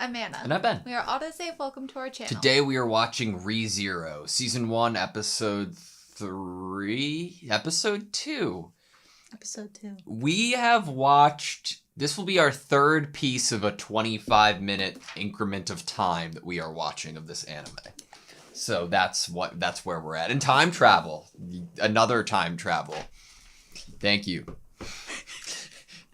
I'm Anna. And I'm Ben. We are AutoSave. Welcome to our channel. Today we are watching Rezero, Season 1, Episode 3, Episode 2. Episode 2. We have watched... This will be our third piece of a 25-minute increment of time that we are watching of this anime. So that's where we're at. And time travel. Another time travel. Thank you.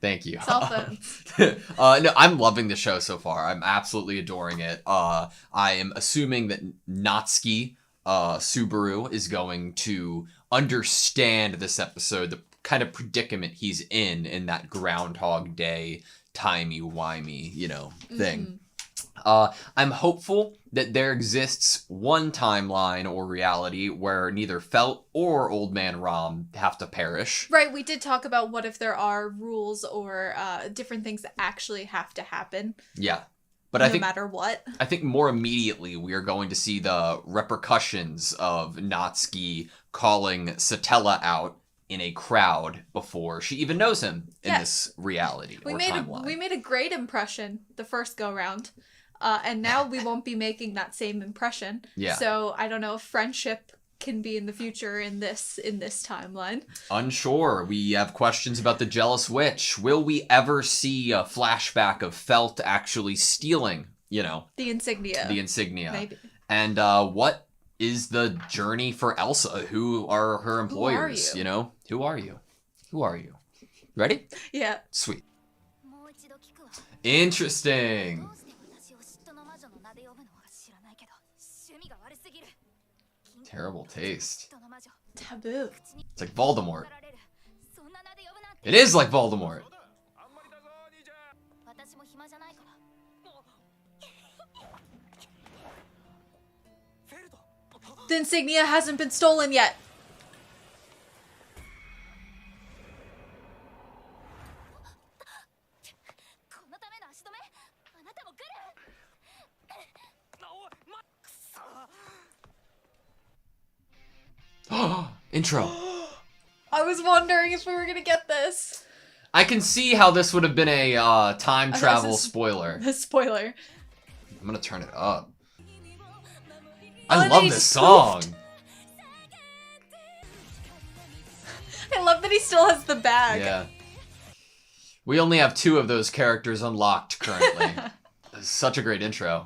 Thank you. Cell phones. No, I'm loving the show so far. I'm absolutely adoring it. I am assuming that Natsuki Subaru is going to understand this episode, the kind of predicament he's in that Groundhog Day timey-wimey, thing. Mm-hmm. I'm hopeful that there exists one timeline or reality where neither Felt or Old Man Ram have to perish. Right, we did talk about what if there are rules or different things that actually have to happen. Yeah. But no matter what. I think more immediately we are going to see the repercussions of Natsuki calling Satella out in a crowd before she even knows him in this reality timeline. We made a great impression the first go-round. And now we won't be making that same impression. Yeah. So I don't know if friendship can be in the future in this timeline. Unsure. We have questions about the Jealous Witch. Will we ever see a flashback of Felt actually stealing, the insignia? The insignia. Maybe. And what is the journey for Elsa? Who are her employers? Who are you? Who are you? Who are you? Ready? Yeah. Sweet. Interesting. Terrible taste. Taboo. It's like Voldemort. It is like Voldemort. The insignia hasn't been stolen yet. Intro. I was wondering if we were gonna get this. I can see how this would have been a time travel spoiler. A spoiler. I'm gonna turn it up. I love this song. I love that he still has the bag. Yeah. We only have 2 of those characters unlocked currently. Such a great intro.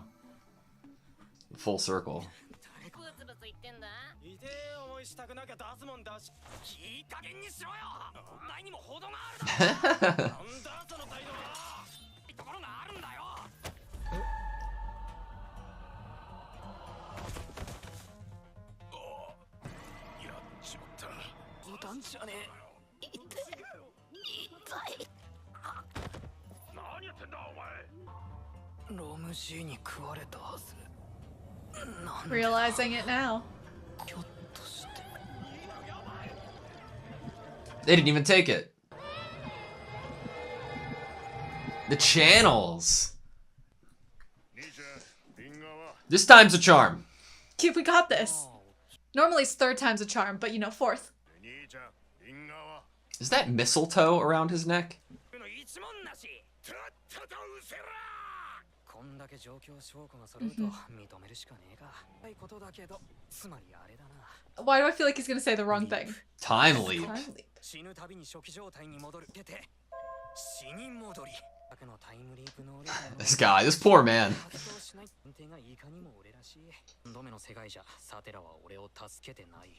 Full circle. Realizing it now. They didn't even take it. The channels. This time's a charm. Kid, we got this. Normally it's 3rd time's a charm, but 4th. Is that mistletoe around his neck? Why do I feel like he's gonna say the wrong thing? Time leap. This guy, this poor man.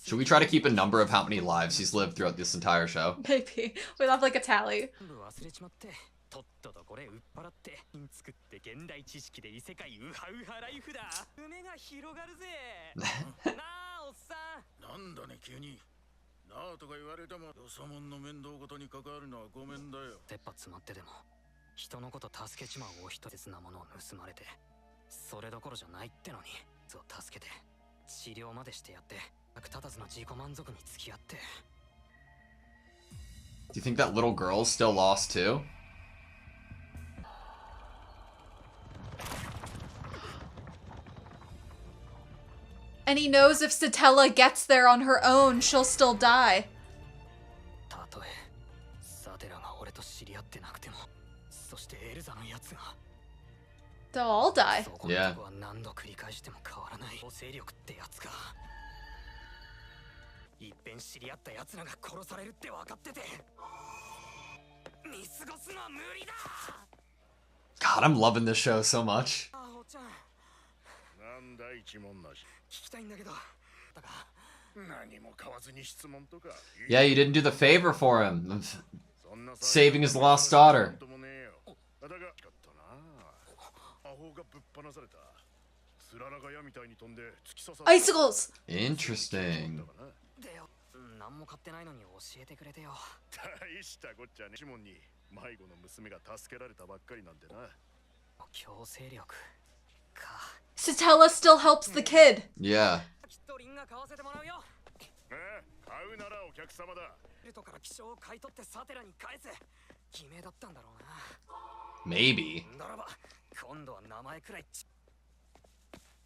Should we try to keep a number of how many lives he's lived throughout this entire show? Maybe. We'll have like a tally. Do you think that little girl's still lost too? And he knows if Satella gets there on her own, she'll still die. They'll all die. Yeah. God, I'm loving this show so much. Yeah, you didn't do the favor for him of saving his lost daughter. Icicles! Interesting. Satella still helps the kid. Yeah. Maybe.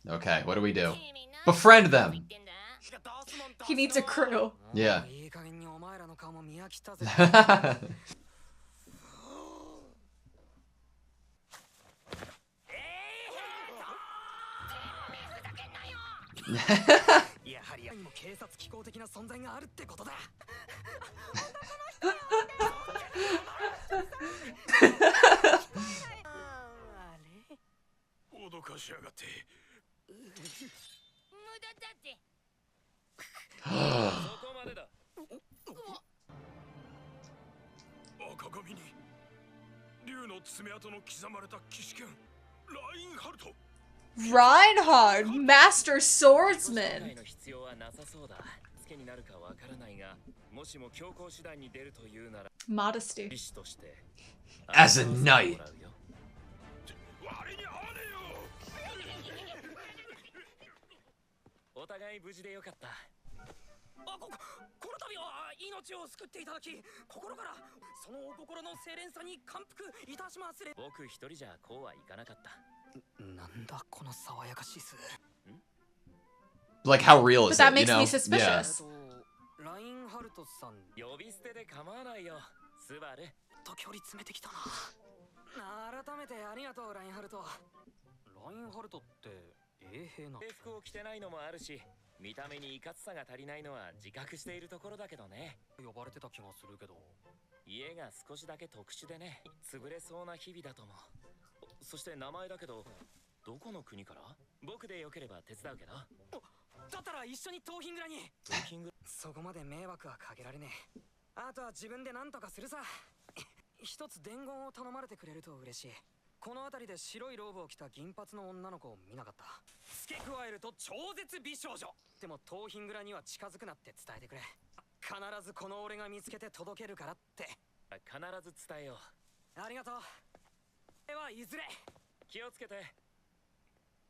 Okay, what do we do? Befriend them! He needs a crew. Yeah. Reinhard, master swordsman. Modesty. As a knight. Like, how real is But that it, makes you know? me suspicious.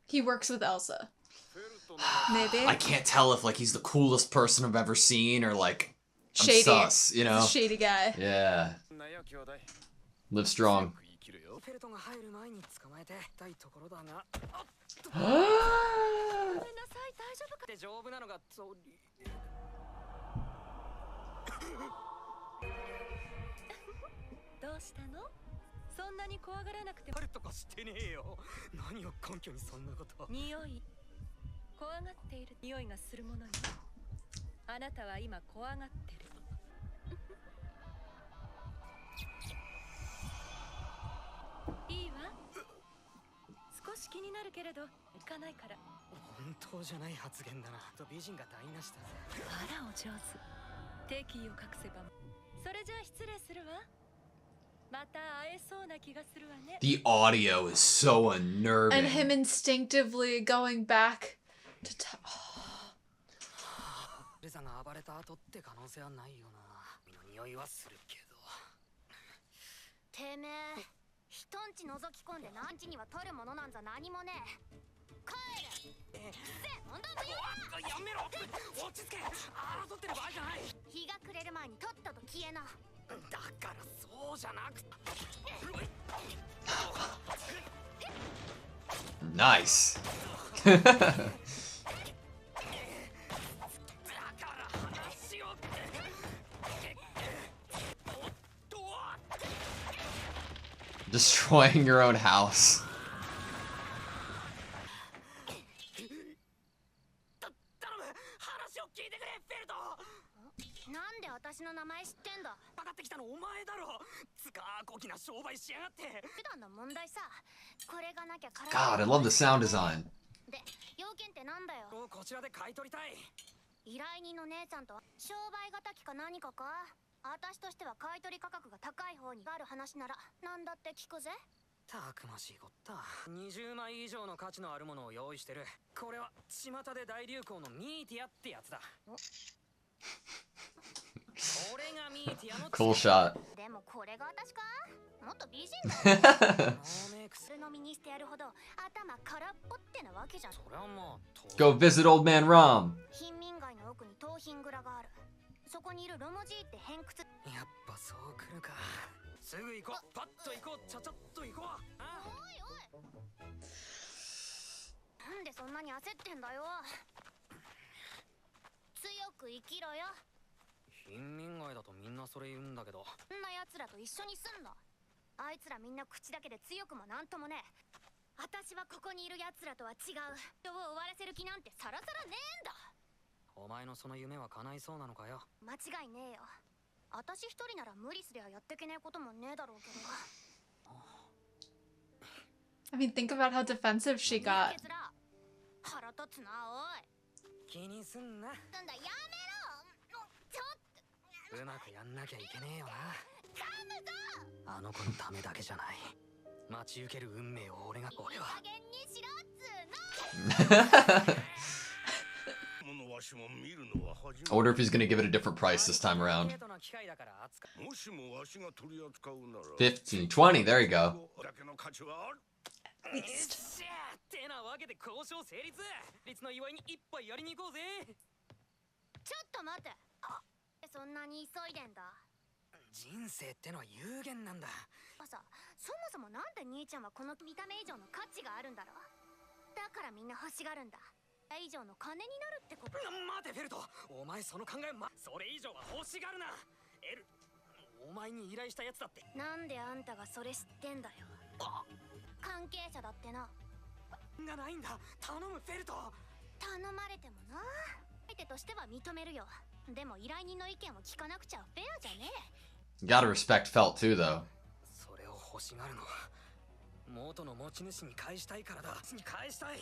He works with Elsa. Maybe. I can't tell if, like, he's the coolest person I've ever seen or, like, I'm Shady. sus, you know? He's a shady guy. Yeah. Live strong. The audio is so unnerving. And him instinctively going back to Nice. Destroying your own house. なんで私の名前知ってんだ。かかってきたのお前だろ。つかーこきな商売しやがって。普段の問題さ。これがなきゃ体 God, I love the sound design. で、要件ってなんだよ。こちらで買い取りたい。依頼人の姉さんとは商売敵か何かか。私としては買い取り価格が高い方にある話なら何だって聞くぜ。たくましいこった。20枚以上の価値のあるものを用意してる。これは巷で大流行のミーティアってやつだ。これがミーティアの Cool shot. でもこれが私か。もっと美人だよ。それ飲みにしてやるほど頭空っぽってなわけじゃん。そりゃまあ Go visit old man Rom. 貧民街の奥に盗品蔵がある。そこにいるロモジーって偏屈。やっぱそう来るか。すぐ行こう。パッと行こう。ちゃちゃっと行こう。あおいおい。なんでそんなに焦ってんだよ。強く生きろよ。貧民街だとみんなそれ言うんだけど。そんな奴らと一緒に住んだ。あいつらみんな口だけで強くもなんともねえ。私はここにいる奴らとは違う。人を終わらせる気なんてさらさらねえんだ。お前のその夢は叶いそうなのかよ。間違いねえよ。私一人なら無理すりゃやってけねえこともねえだろうけど。I mean, think about how defensive she got. 腹立つなおい。気にすんな。なんだやめろ。ちょっとうまくやんなきゃいけねえよな。あの子のためだけじゃない。待ち受ける運命を俺は。加減にしろっつーの。I wonder if he's gonna give it a different price this time around. 15, 20, there you go. At least. ってなわけで交渉成立。律の祝いに一杯やりに行こうぜ。ちょっと待って。そんなに急いでんだ。人生ってのは有限なんだ。さ、そもそもなんで兄ちゃんはこの見た目以上の価値があるんだろう。だからみんな欲しがるんだ。以上の金になるってこと。待てフェルト、お前その考えそれ以上は欲しがるな。エル、お前に依頼したやつだって。なんであんたがそれ知ってんだよ。関係者だってな。がないんだ。頼むフェルト。頼まれてもな。相手としては認めるよ。でも依頼人の意見を聞かなくちゃフェアじゃねえ。 Gotta respect Felt too, though. それを欲しがるのは元の持ち主に返したいからだ。返したい。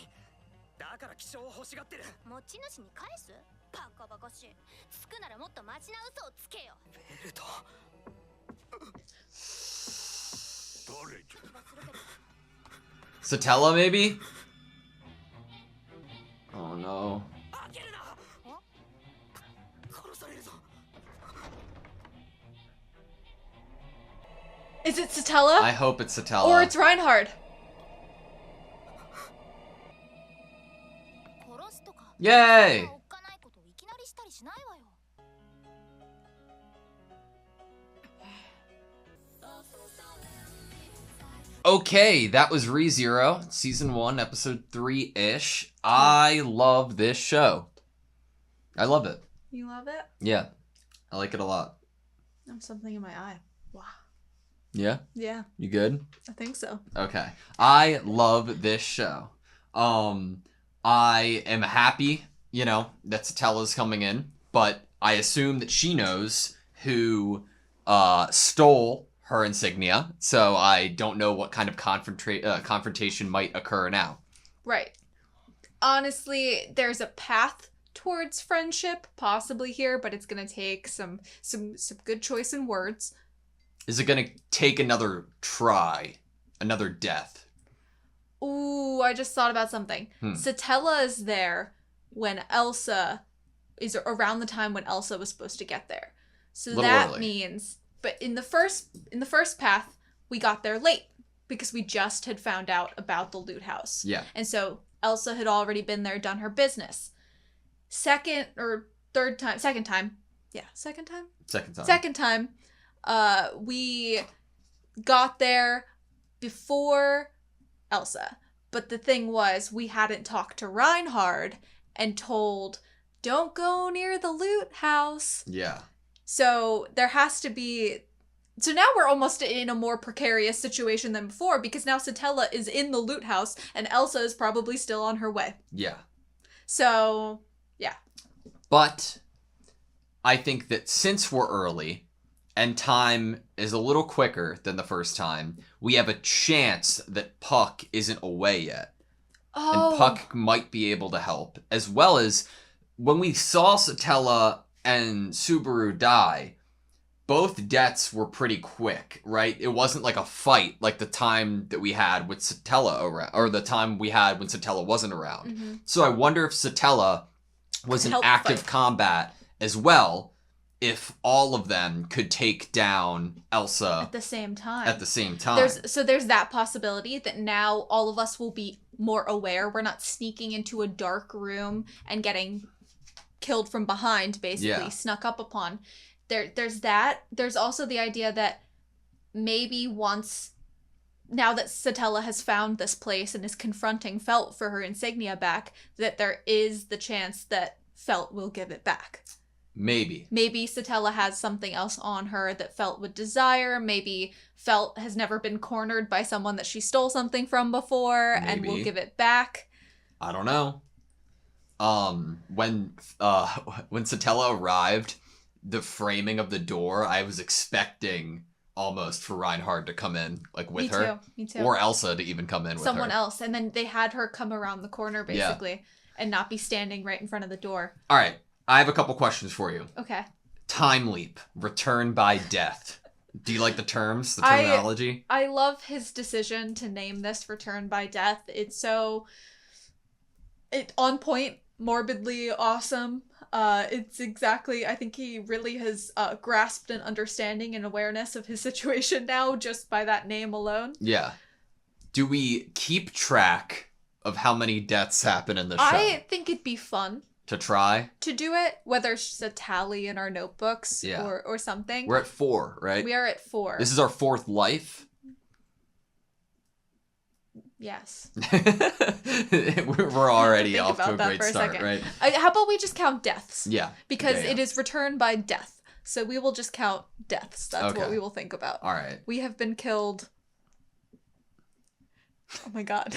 だから希少を欲しがってる。持ち主に返す？バカバカしい。つくならもっとマシな嘘をつけよ。フェルト。Satella, maybe? Oh no. 開けるな。殺されるぞ。 Is it Satella? I hope it's Satella. Or it's Reinhard. Yay! Okay, that was Rezero, Season 1, Episode 3-ish. I love this show. I love it. You love it? Yeah, I like it a lot. I have something in my eye. Wow. Yeah? Yeah, You good? I think so. Okay. I love this show. I am happy, you know, that Satella's coming in, but I assume that she knows who stole her insignia, so I don't know what kind of confrontation might occur now. Right. Honestly, there's a path towards friendship, possibly here, but it's gonna take some good choice in words. Is it gonna take another try? Another death? Ooh, I just thought about something. Satella is there when Elsa is around the time when Elsa was supposed to get there. So that early. means, but in the first path, we got there late because we just had found out about the loot house. Yeah. And so Elsa had already been there, done her business. Second time, we got there before Elsa. But the thing was, we hadn't talked to Reinhard and told, don't go near the loot house. Yeah. So there has to be... So now we're almost in a more precarious situation than before because now Satella is in the loot house and Elsa is probably still on her way. Yeah. So, yeah. But I think that since we're early and time is a little quicker than the first time, we have a chance that Puck isn't away yet. Oh. And Puck might be able to help. As well as when we saw Satella and Subaru die, both deaths were pretty quick, right? It wasn't like a fight like the time that we had with Satella around, or the time we had when Satella wasn't around. Mm-hmm. So I wonder if Satella was in active combat as well, if all of them could take down Elsa at the same time. There's that possibility that now all of us will be more aware. We're not sneaking into a dark room and getting killed from behind, basically, snuck up upon. There's that. There's also the idea that maybe once, now that Satella has found this place and is confronting Felt for her insignia back, that there is the chance that Felt will give it back. Maybe Satella has something else on her that Felt would desire. Maybe Felt has never been cornered by someone that she stole something from before and will give it back. I don't know. When Satella arrived, the framing of the door, I was expecting almost for Reinhard to come in, like, with her. Me too. Or Elsa to even come in with someone else. And then they had her come around the corner, basically, and not be standing right in front of the door. All right. I have a couple questions for you. Okay. Time leap, return by death. Do you like the terms, the terminology? I love his decision to name this return by death. It's on point, morbidly awesome. It's exactly, I think he really has grasped an understanding and awareness of his situation now just by that name alone. Yeah. Do we keep track of how many deaths happen in the show? I think it'd be fun. To try? To do it, whether it's a tally in our notebooks or something. We're at 4, right? We are at 4. This is our 4th life? Yes. We're already off to a great start, right? How about we just count deaths? Yeah. Because it is return by death. So we will just count deaths. That's what we will think about. All right. We have been killed. Oh my god.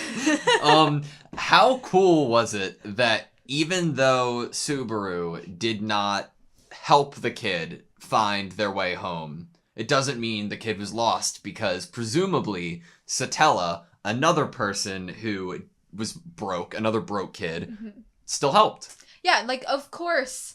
How cool was it that even though Subaru did not help the kid find their way home, it doesn't mean the kid was lost, because presumably Satella, another person who was broke, another broke kid, still helped. Yeah, like, of course,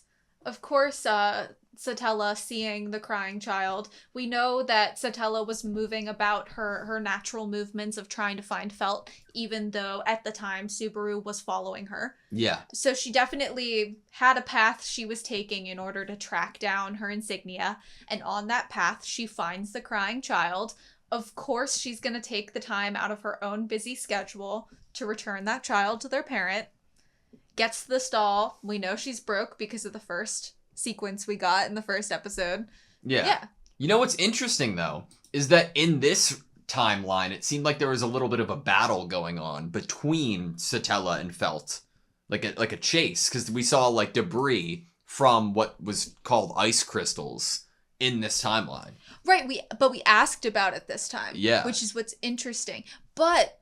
Satella seeing the crying child. We know that Satella was moving about her natural movements of trying to find Felt, even though at the time Subaru was following her. Yeah. So she definitely had a path she was taking in order to track down her insignia, and on that path she finds the crying child. Of course, she's going to take the time out of her own busy schedule to return that child to their parent. Gets to the stall. We know she's broke because of the first sequence we got in the first episode. Yeah. You know what's interesting, though, is that in this timeline, it seemed like there was a little bit of a battle going on between Satella and Felt. Like a chase, because we saw, like, debris from what was called ice crystals in this timeline. Right, but we asked about it this time. Yeah. Which is what's interesting. But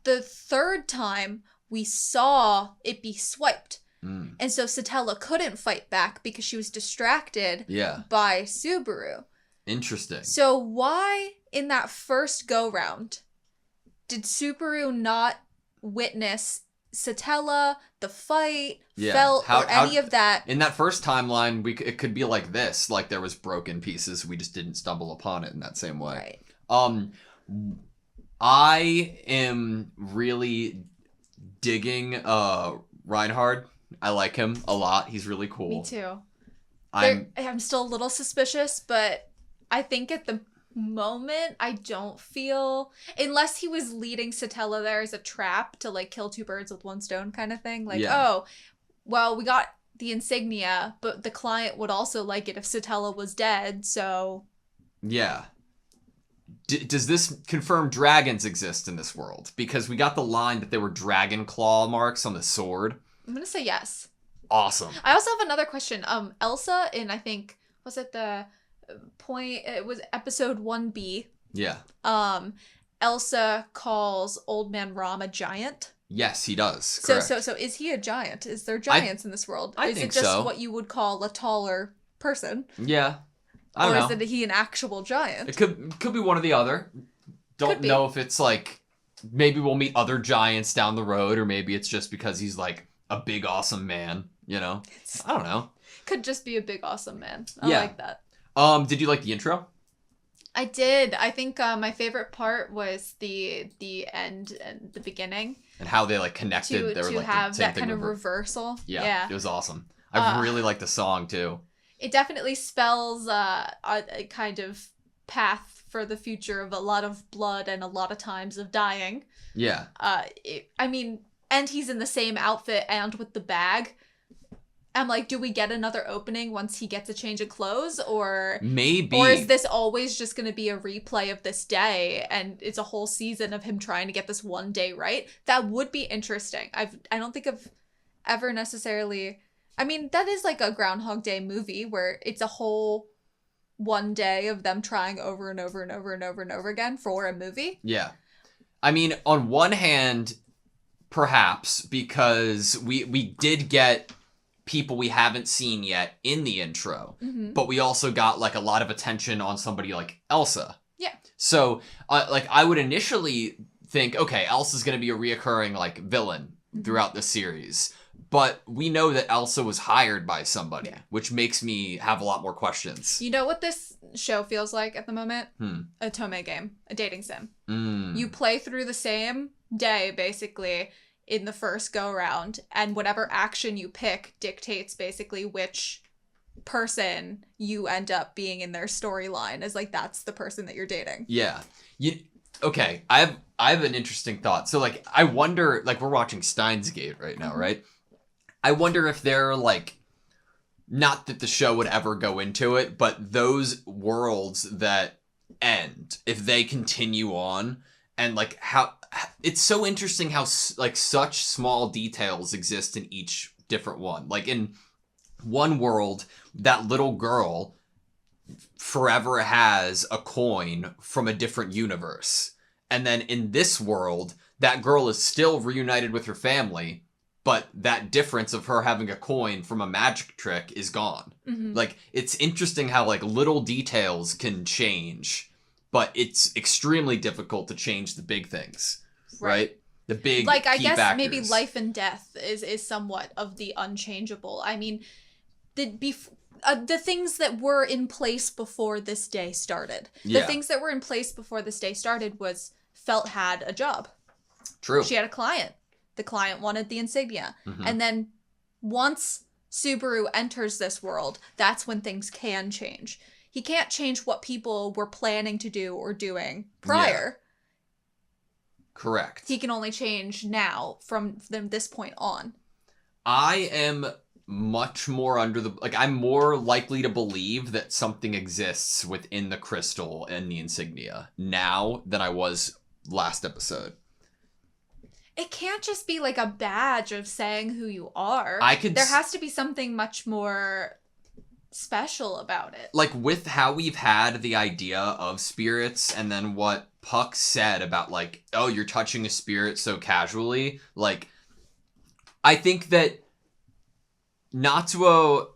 the third time, we saw it be swiped. And so Satella couldn't fight back because she was distracted by Subaru. Interesting. So why, in that first go-round, did Subaru not witness Satella, the fight, Felt, or any of that? In that first timeline, it could be like this, like there was broken pieces, we just didn't stumble upon it in that same way. Right. I am really digging Reinhard. I like him a lot. He's really cool. Me too. I'm still a little suspicious, but I think at the moment I don't feel, unless he was leading Satella there as a trap to, like, kill two birds with one stone kind of thing. Like, oh, well, we got the insignia, but the client would also like it if Satella was dead, so... Yeah. Does this confirm dragons exist in this world? Because we got the line that there were dragon claw marks on the sword. I'm gonna say yes. Awesome. I also have another question. Elsa in, I think, was it the point, it was episode 1B. Yeah. Elsa calls Old Man Rom a giant. Yes, he does. Correct. So is he a giant? Is there giants in this world? I is think it just so. what you would call a taller person? Yeah. I don't or know. is it he an actual giant? It could be one or the other. Don't know if it's like maybe we'll meet other giants down the road, or maybe it's just because he's like a big awesome man, you know? I don't know. Could just be a big awesome man. I Yeah. like that. Did you like the intro? I did. I think my favorite part was the end and the beginning. And how they like connected. They were to like have the same that thing kind of over. reversal. Yeah, it was awesome. I really like the song too. It definitely spells a kind of path for the future of a lot of blood and a lot of times of dying. Yeah. And he's in the same outfit and with the bag. I'm like, do we get another opening once he gets a change of clothes, or maybe, or is this always just going to be a replay of this day, and it's a whole season of him trying to get this one day right? That would be interesting. I don't think I've ever necessarily. I mean, that is like a Groundhog Day movie where it's a whole one day of them trying over and over and over and over and over again for a movie. Yeah. I mean, on one hand, perhaps because we did get people we haven't seen yet in the intro, but we also got like a lot of attention on somebody like Elsa. Yeah. So like I would initially think, okay, Elsa's going to be a reoccurring like villain throughout the series, but we know that Elsa was hired by somebody, which makes me have a lot more questions. You know what this show feels like at the moment? A Tome game, a dating sim. You play through the same day basically in the first go round, and whatever action you pick dictates basically which person you end up being in their storyline, as like that's the person that you're dating. Yeah. Okay, I have an interesting thought. So like I wonder, like we're watching Steins Gate right now, right? I wonder if they're like, not that the show would ever go into it, but those worlds that end, if they continue on, and like how it's so interesting how like such small details exist in each different one. Like in one world, that little girl forever has a coin from a different universe. And then in this world, that girl is still reunited with her family, but that difference of her having a coin from a magic trick is gone. Like, it's interesting how like little details can change, but it's extremely difficult to change the big things, right? The big like I key guess factors. maybe life and death is somewhat of the unchangeable. I mean, the things that were in place before this day started. The things that were in place before this day started was Felt had a job. True. She had a client. The client wanted the insignia. And then once Subaru enters this world, that's when things can change. He can't change what people were planning to do or doing prior. Correct. He can only change now from this point on. I am much more I'm more likely to believe that something exists within the crystal and the insignia now than I was last episode. It can't just be like a badge of saying who you are. There has to be something much more special about it. Like with how we've had the idea of spirits, and then what Puck said about like, oh, you're touching a spirit so casually. Like, I think that Subaru,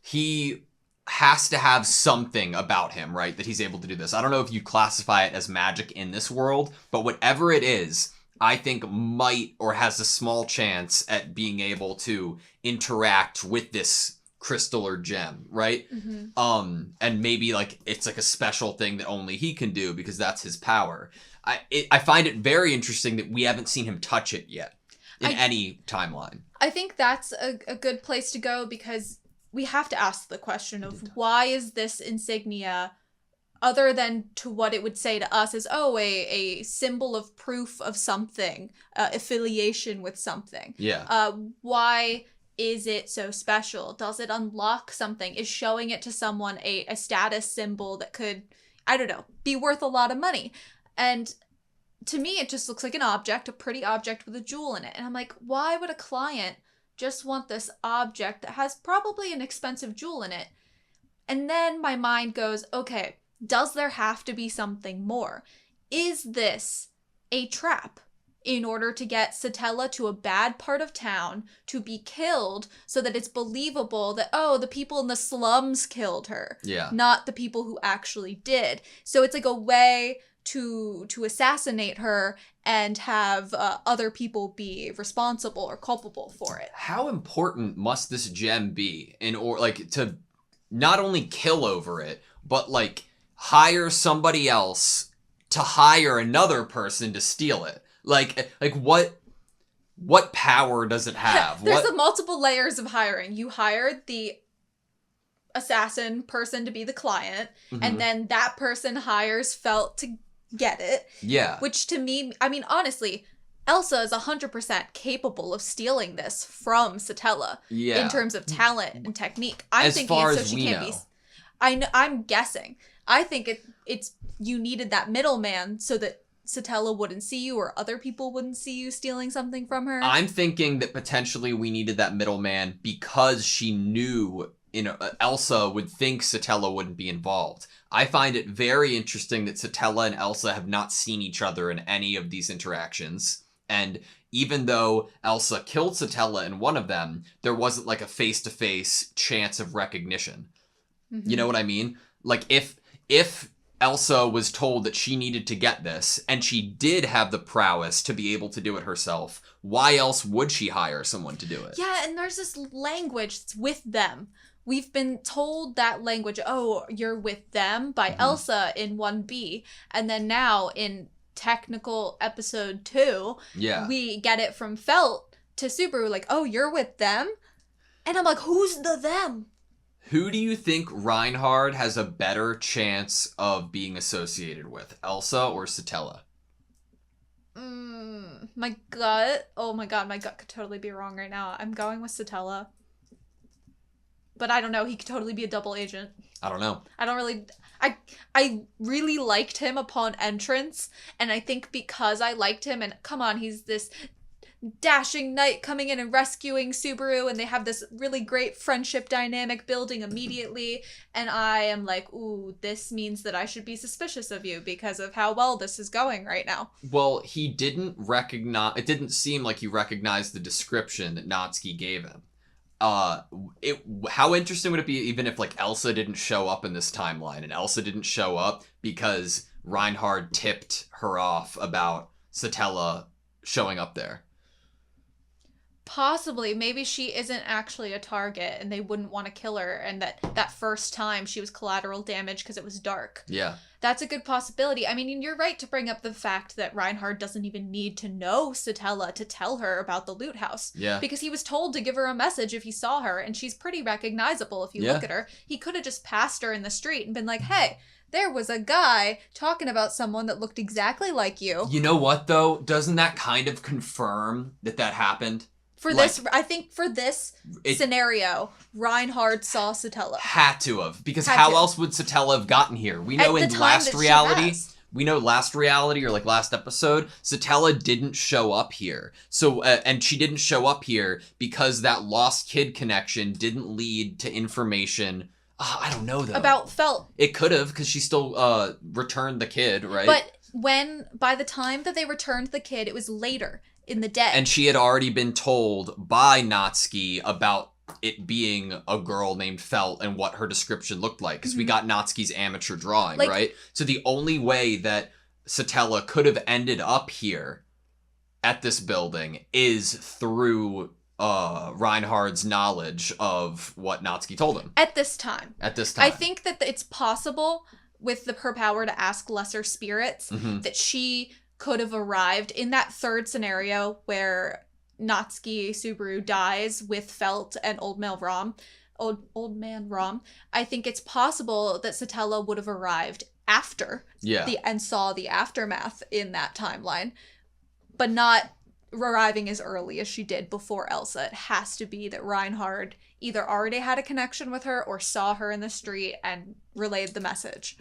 he has to have something about him, right, that he's able to do this. I don't know if you classify it as magic in this world, but whatever it is, I think might or has a small chance at being able to interact with this crystal or gem, right? And maybe like it's like a special thing that only he can do because that's his power. I find it very interesting that we haven't seen him touch it yet in any timeline. I think that's a good place to go, because we have to ask the question of why is this insignia, other than to what it would say to us as, oh, a symbol of proof of something, affiliation with something. Yeah. Why is it so special? Does it unlock something? Is showing it to someone a status symbol that could, I don't know, be worth a lot of money? And to me, it just looks like an object, a pretty object with a jewel in it. And I'm like, why would a client just want this object that has probably an expensive jewel in it? And then my mind goes, okay, does there have to be something more? Is this a trap? in order to get Satella to a bad part of town to be killed so that it's believable that, oh, the people in the slums killed her. Yeah. Not the people who actually did. So it's like a way to assassinate her and have other people be responsible or culpable for it. How important must this gem be to not only kill over it, but like hire somebody else to hire another person to steal it? Like what power does it have? There's multiple layers of hiring. You hired the assassin person to be the client, and then that person hires Felt to get it. Yeah. Which to me, I mean, honestly, Elsa is 100% capable of stealing this from Satella in terms of talent and technique. I'm thinking it's so she can't be. I'm guessing. I think it's you needed that middleman so that Satella wouldn't see you or other people wouldn't see you stealing something from her. I'm thinking that potentially we needed that middleman because she knew, Elsa would think Satella wouldn't be involved. I find it very interesting that Satella and Elsa have not seen each other in any of these interactions. And even though Elsa killed Satella in one of them, there wasn't like a face-to-face chance of recognition. You know what I mean? Like if Elsa was told that she needed to get this, and she did have the prowess to be able to do it herself, why else would she hire someone to do it? Yeah, and there's this language that's with them. We've been told that language, oh, you're with them, by Elsa in 1B, and then now in technical episode 2, we get it from Felt to Subaru, like, oh, you're with them? And I'm like, who's the them? Who do you think Reinhard has a better chance of being associated with, Elsa or Satella? My gut. Oh my god, my gut could totally be wrong right now. I'm going with Satella. But I don't know. He could totally be a double agent. I don't know. I really liked him upon entrance, and I think because I liked him, and come on, he's this dashing knight coming in and rescuing Subaru, and they have this really great friendship dynamic building immediately, and I am like, ooh, this means that I should be suspicious of you because of how well this is going right now. Well, it didn't seem like he recognized the description that Natsuki gave him. How interesting would it be even if like Elsa didn't show up in this timeline, and Elsa didn't show up because Reinhard tipped her off about Satella showing up there? Possibly. Maybe she isn't actually a target and they wouldn't want to kill her, and that first time she was collateral damage because it was dark. Yeah. That's a good possibility. I mean, you're right to bring up the fact that Reinhard doesn't even need to know Satella to tell her about the loot house. Yeah. Because he was told to give her a message if he saw her, and she's pretty recognizable if you look at her. He could have just passed her in the street and been like, hey, there was a guy talking about someone that looked exactly like you. You know what, though? Doesn't that kind of confirm that happened? I think for this scenario, Reinhard saw Satella. Had to have, because how else would Satella have gotten here? We know in last reality, or like last episode, Satella didn't show up here. So, and she didn't show up here because that lost kid connection didn't lead to information. I don't know though. About Felt. It could have, because she still returned the kid, right? But by the time that they returned the kid, it was later in the day. And she had already been told by Natsuki about it being a girl named Felt and what her description looked like, because we got Natsuki's amateur drawing, right? So the only way that Satella could have ended up here at this building is through Reinhard's knowledge of what Natsuki told him. At this time. I think that it's possible with her power to ask lesser spirits that she could have arrived in that third scenario where Natsuki Subaru dies with Felt and Old Man Rom. I think it's possible that Satella would have arrived after and saw the aftermath in that timeline, but not arriving as early as she did before Elsa. It has to be that Reinhard either already had a connection with her or saw her in the street and relayed the message.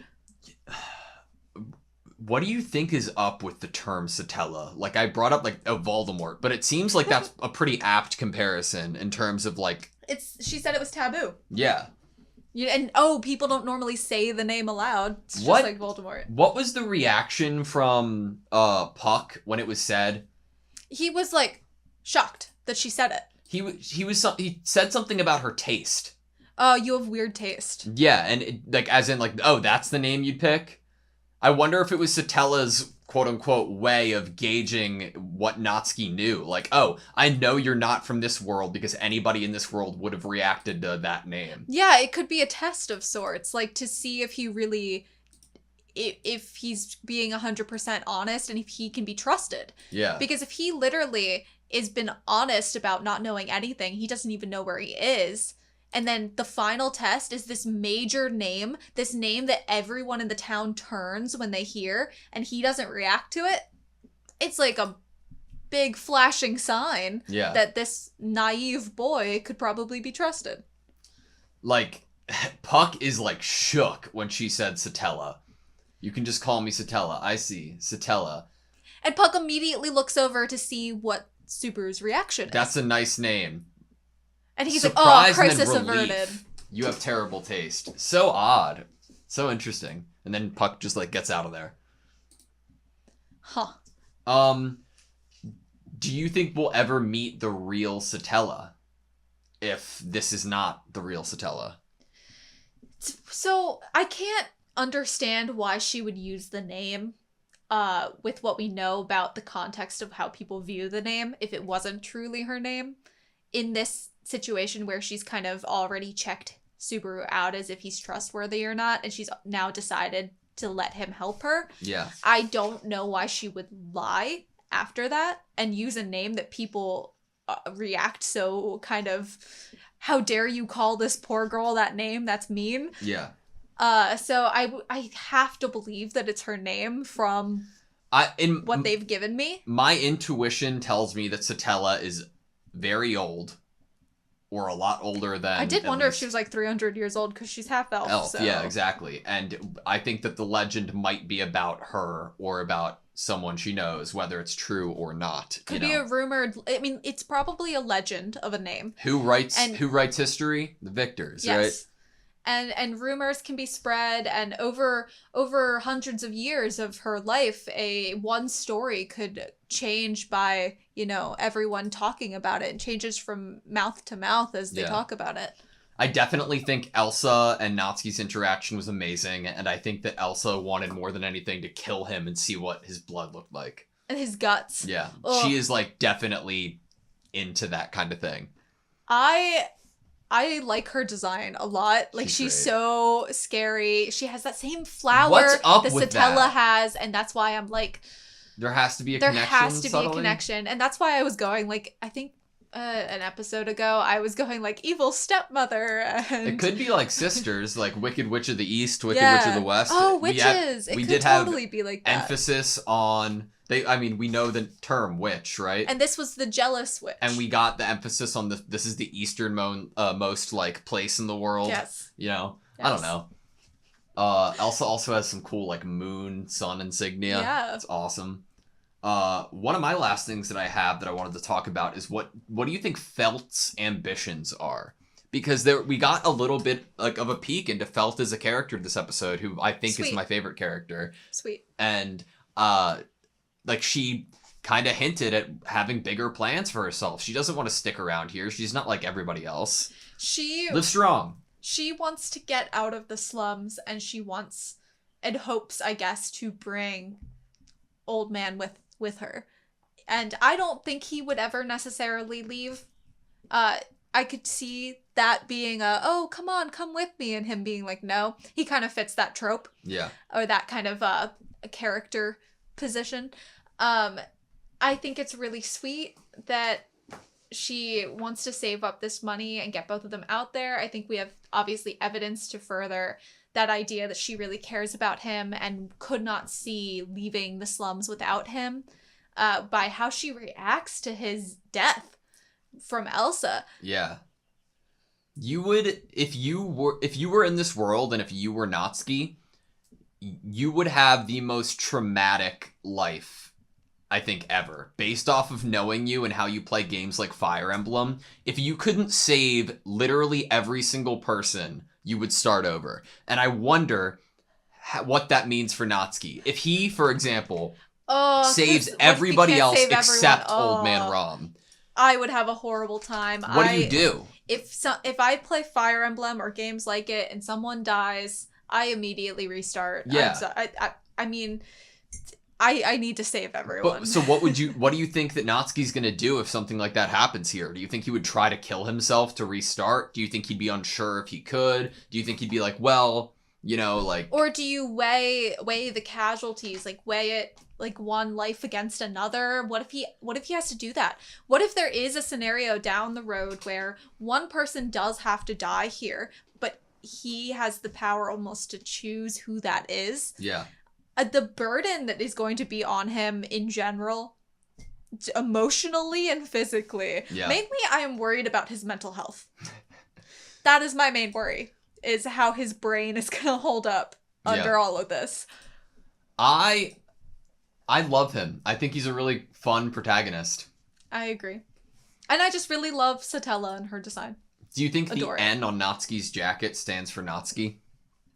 What do you think is up with the term Satella? Like, I brought up, like, Voldemort, but it seems like that's a pretty apt comparison in terms of, like... She said it was taboo. Yeah. And, people don't normally say the name aloud. It's just like Voldemort. What was the reaction from Puck when it was said? He was, like, shocked that she said it. He said something about her taste. Oh, you have weird taste. Yeah, and as in, like, oh, that's the name you'd pick? I wonder if it was Satella's quote-unquote way of gauging what Natsuki knew. Like, oh, I know you're not from this world because anybody in this world would have reacted to that name. Yeah, it could be a test of sorts, like, to see if he really... if he's being 100% honest and if he can be trusted. Yeah. Because if he literally has been honest about not knowing anything, he doesn't even know where he is... And then the final test is this major name, this name that everyone in the town turns when they hear, and he doesn't react to it. It's like a big flashing sign that this naive boy could probably be trusted. Like, Puck is, like, shook when she said Satella. You can just call me Satella. I see. Satella. And Puck immediately looks over to see what Subaru's reaction is. That's a nice name. And he's Surprise, like, oh, crisis and then relief. averted. You have terrible taste. So odd. So interesting. And then Puck just, like, gets out of there. Huh. Do you think we'll ever meet the real Satella? If this is not the real Satella? So, I can't understand why she would use the name with what we know about the context of how people view the name if it wasn't truly her name. In this situation where she's kind of already checked Subaru out as if he's trustworthy or not, and she's now decided to let him help her. Yeah. I don't know why she would lie after that and use a name that people react so kind of, how dare you call this poor girl that name? That's mean. Yeah. So I have to believe that it's her name from what they've given me. My intuition tells me that Satella is very old, or a lot older than... I did wonder if she was like 300 years old because she's half elf. So. Yeah, exactly. And I think that the legend might be about her or about someone she knows, whether it's true or not. Could be a rumored... I mean, it's probably a legend of a name. Who writes history? The victors, yes. Right? And rumors can be spread, and over hundreds of years of her life, one story could change by, everyone talking about it. It changes from mouth to mouth as they talk about it. I definitely think Elsa and Natsuki's interaction was amazing, and I think that Elsa wanted more than anything to kill him and see what his blood looked like. And his guts. Yeah. Ugh. She is, like, definitely into that kind of thing. I like her design a lot. Like, she's so scary. She has that same flower What's up that with Satella that? has, and that's why I'm like... There has to be a there connection, has to subtly? be a connection. And that's why I was going, like, I think an episode ago, I was going, like, evil stepmother. And... It could be, like, sisters, like Wicked Witch of the East, Wicked Witch of the West. Oh, witches! We could did totally have be like that. emphasis on... we know the term witch, right? And this was the jealous witch. And we got the emphasis on this is the easternmost, like, place in the world. Yes. Yes. I don't know. Elsa also has some cool, like, moon, sun insignia. Yeah. It's awesome. One of my last things that I have that I wanted to talk about is what do you think Felt's ambitions are? Because we got a little bit, like, of a peek into Felt as a character this episode, who I think is my favorite character. Sweet. And, like, she kind of hinted at having bigger plans for herself. She doesn't want to stick around here. She's not like everybody else. She live strong. She wants to get out of the slums, and she wants and hopes, I guess, to bring Old Man with her. And I don't think he would ever necessarily leave. I could see that being come on, come with me, and him being like, no. He kind of fits that trope. Yeah. Or that kind of a character position. I think it's really sweet that she wants to save up this money and get both of them out there. I think we have obviously evidence to further that idea that she really cares about him and could not see leaving the slums without him, by how she reacts to his death from Elsa. Yeah. You would, if you were in this world and if you were Natsuki, you would have the most traumatic life, I think, ever. Based off of knowing you and how you play games like Fire Emblem, if you couldn't save literally every single person, you would start over. And I wonder what that means for Natsuki. If he, for example, Oh, 'cause saves what if he everybody can't else save everyone? except Old Man Oh, Rom. I would have a horrible time. What do you do? If I play Fire Emblem or games like it and someone dies, I immediately restart. Yeah. I mean, I need to save everyone. But so what do you think that Natsuki's gonna do if something like that happens here? Do you think he would try to kill himself to restart? Do you think he'd be unsure if he could? Do you think he'd be like, well, like... Or do you weigh the casualties, like weigh it like one life against another? What if he has to do that? What if there is a scenario down the road where one person does have to die here, but he has the power almost to choose who that is? Yeah. The burden that is going to be on him in general, emotionally and physically. Yeah. Mainly, I am worried about his mental health. That is my main worry, is how his brain is going to hold up under all of this. I love him. I think he's a really fun protagonist. I agree. And I just really love Satella and her design. Do you think Adore the it. N on Natsuki's jacket stands for Natsuki?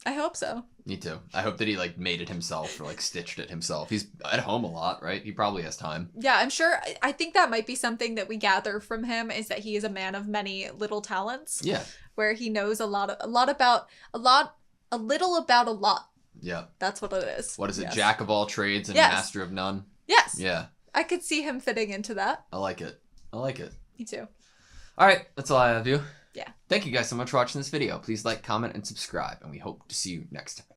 I hope so. Me too. I hope that he made it himself or stitched it himself. He's at home a lot, right? He probably has time. Yeah, I'm sure. I think that might be something that we gather from him, is that he is a man of many little talents. Yeah. Where he knows a little about a lot. Yeah. That's what it is. What is it? Yes. Jack of all trades and Yes. master of none? Yes. Yeah. I could see him fitting into that. I like it. Me too. All right. That's all I have to do. Yeah. Thank you guys so much for watching this video. Please like, comment, and subscribe, and we hope to see you next time.